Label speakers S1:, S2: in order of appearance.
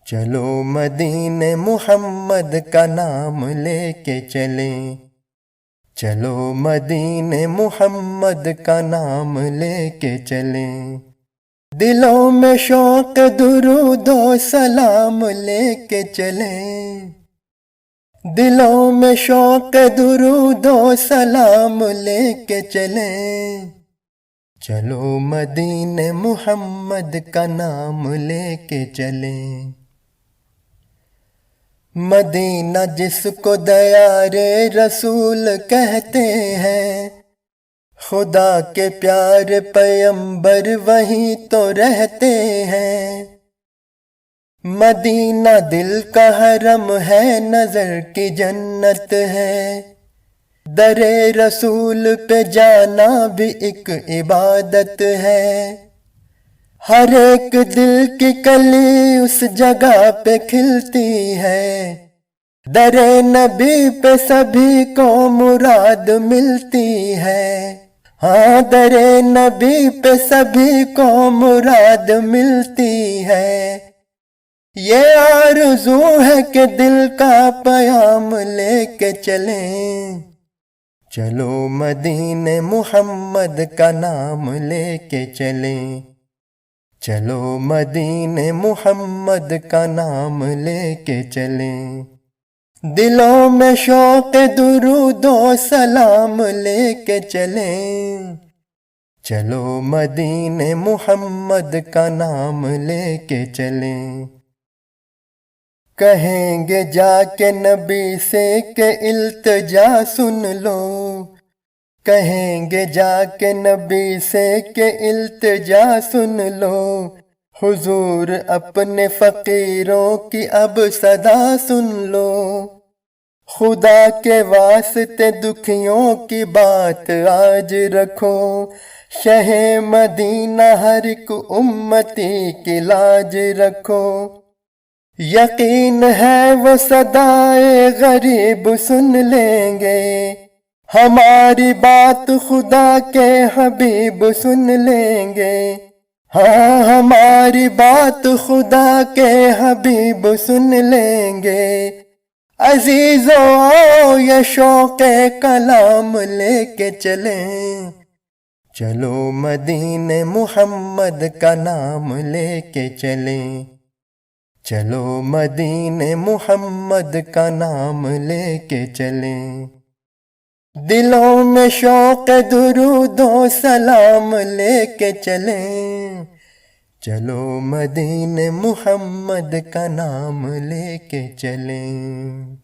S1: چلو مدینے محمد کا نام لے کے چلیں، چلو مدینے محمد کا نام لے کے چلیں، دلوں میں شوق درود و سلام لے کے چلیں، دلوں میں شوق درود و سلام لے کے چلیں، چلو مدینے محمد کا نام لے کے چلیں۔ مدینہ جس کو دیار رسول کہتے ہیں، خدا کے پیار پیغمبر وہیں تو رہتے ہیں۔ مدینہ دل کا حرم ہے، نظر کی جنت ہے، در رسول پہ جانا بھی ایک عبادت ہے۔ ہر ایک دل کی کلی اس جگہ پہ کھلتی ہے، در نبی پہ سبھی کو مراد ملتی ہے۔ ہاں در نبی پہ سبھی کو مراد ملتی ہے۔ یہ آرزو ہے کہ دل کا پیام لے کے چلیں، چلو مدینے محمد کا نام لے کے چلیں، چلو مدینے محمد کا نام لے کے چلیں، دلوں میں شوق درود و سلام لے کے چلیں، چلو مدینے محمد کا نام لے کے چلیں۔ کہیں گے جا کے نبی سے کہ التجا سن لو، کہیں گے جا کے نبی سے کہ التجا سن لو، حضور اپنے فقیروں کی اب صدا سن لو، خدا کے واسطے دکھیوں کی بات آج رکھو، شہ مدینہ ہر ایک امتی کی لاج رکھو، یقین ہے وہ صدائے غریب سن لیں گے، ہماری بات خدا کے حبیب سن لیں گے، ہاں ہماری بات خدا کے حبیب سن لیں گے۔ عزیزو آؤ یہ شوق کلام لے کے چلیں، چلو مدینے محمد کا نام لے کے چلیں، چلو مدینے محمد کا نام لے کے چلیں، دلوں میں شوق درود و سلام لے کے چلیں، چلو مدینے محمد کا نام لے کے چلیں۔